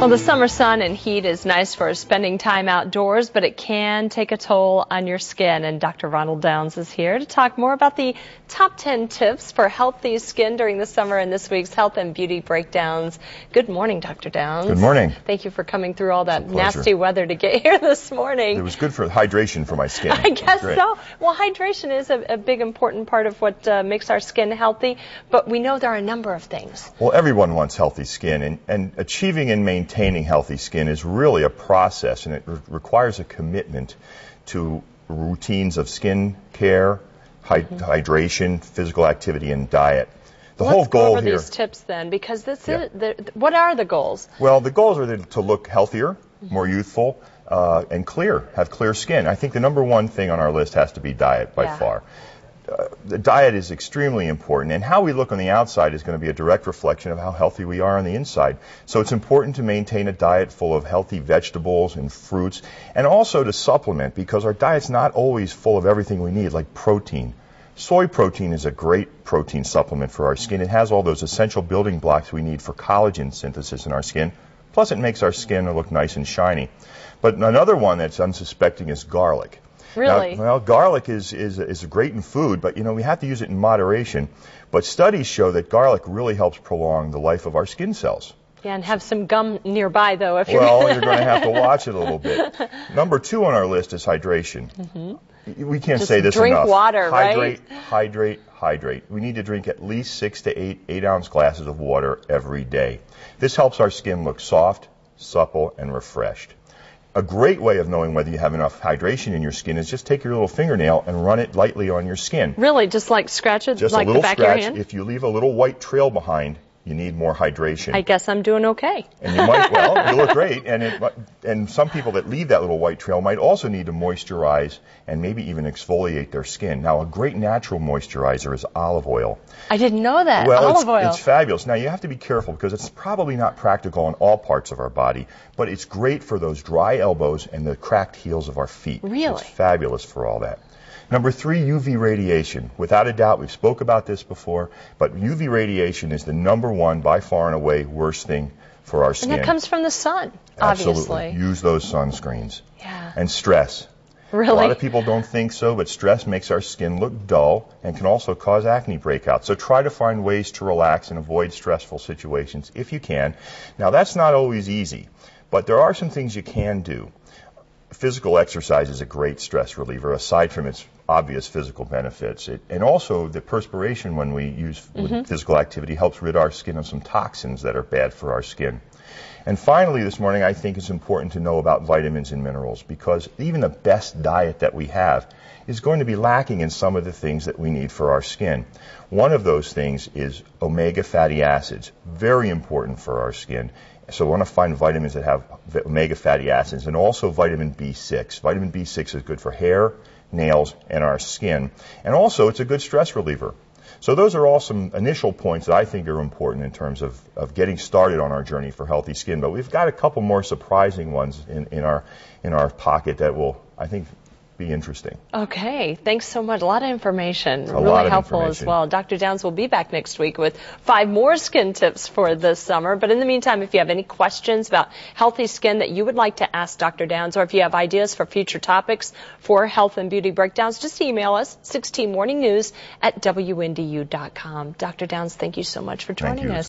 Well, the summer sun and heat is nice for spending time outdoors, but it can take a toll on your skin. And Dr. Ronald Downs is here to talk more about the top 10 tips for healthy skin during the summer in this week's Health and Beauty Breakdowns. Good morning, Dr. Downs. Good morning. Thank you for coming through all that nasty weather to get here this morning. It was good for hydration for my skin. I guess so. Well, hydration is a big important part of what makes our skin healthy, but we know there are a number of things. Well, everyone wants healthy skin, and achieving and maintaining healthy skin is really a process, and it requires a commitment to routines of skin care, hydration, physical activity, and diet. The whole goal here. Let's go over these tips then, because what are the goals? Well, the goals are to look healthier, more youthful, and clear, have clear skin. I think the number one thing on our list has to be diet by far. The diet is extremely important, and how we look on the outside is going to be a direct reflection of how healthy we are on the inside. So it's important to maintain a diet full of healthy vegetables and fruits, and also to supplement, because our diet's not always full of everything we need, like protein. Soy protein is a great protein supplement for our skin. It has all those essential building blocks we need for collagen synthesis in our skin. Plus, it makes our skin look nice and shiny. But another one that's unsuspecting is garlic. Really? Now, well, garlic is great in food, but we have to use it in moderation. But studies show that garlic really helps prolong the life of our skin cells. Yeah, and have some gum nearby, though. If you're you're going to have to watch it a little bit. Number 2 on our list is hydration. We can't say this enough. Drink water, right? Hydrate. We need to drink at least 6 to 8-ounce glasses of water every day. This helps our skin look soft, supple, and refreshed. A great way of knowing whether you have enough hydration in your skin is just take your little fingernail and run it lightly on your skin. Really? Just like scratch it? Just like a little the back scratch. Of your hand? If you leave a little white trail behind, you need more hydration. I guess I'm doing okay. And you might, you look great. And some people that leave that little white trail might also need to moisturize and maybe even exfoliate their skin. Now, a great natural moisturizer is olive oil. I didn't know that. Well, olive oil. It's fabulous. Now, you have to be careful because it's probably not practical on all parts of our body, but it's great for those dry elbows and the cracked heels of our feet. Really? It's fabulous for all that. Number 3, UV radiation. Without a doubt, we've spoke about this before, but UV radiation is the number one, by far and away, worst thing for our skin. And that comes from the sun, obviously. Absolutely. Use those sunscreens. Yeah. And stress. Really? A lot of people don't think so, but stress makes our skin look dull and can also cause acne breakouts. So try to find ways to relax and avoid stressful situations if you can. Now, that's not always easy, but there are some things you can do. Physical exercise is a great stress reliever, aside from its obvious physical benefits. And also, the perspiration when we use physical activity helps rid our skin of some toxins that are bad for our skin. And finally, this morning, I think it's important to know about vitamins and minerals, because even the best diet that we have is going to be lacking in some of the things that we need for our skin. One of those things is omega fatty acids, very important for our skin. So we want to find vitamins that have omega fatty acids, and also vitamin B6. Vitamin B6 is good for hair, nails, and our skin. And also, it's a good stress reliever. So those are all some initial points that I think are important in terms of getting started on our journey for healthy skin. But we've got a couple more surprising ones in our pocket that will, I think, be interesting. Okay, thanks so much. A lot of information. Really helpful as well. Dr. Downs will be back next week with 5 more skin tips for this summer. But in the meantime, if you have any questions about healthy skin that you would like to ask Dr. Downs, or if you have ideas for future topics for Health and Beauty Breakdowns, just email us, 16morningnews@WNDU.com. Dr. Downs, thank you so much for joining us.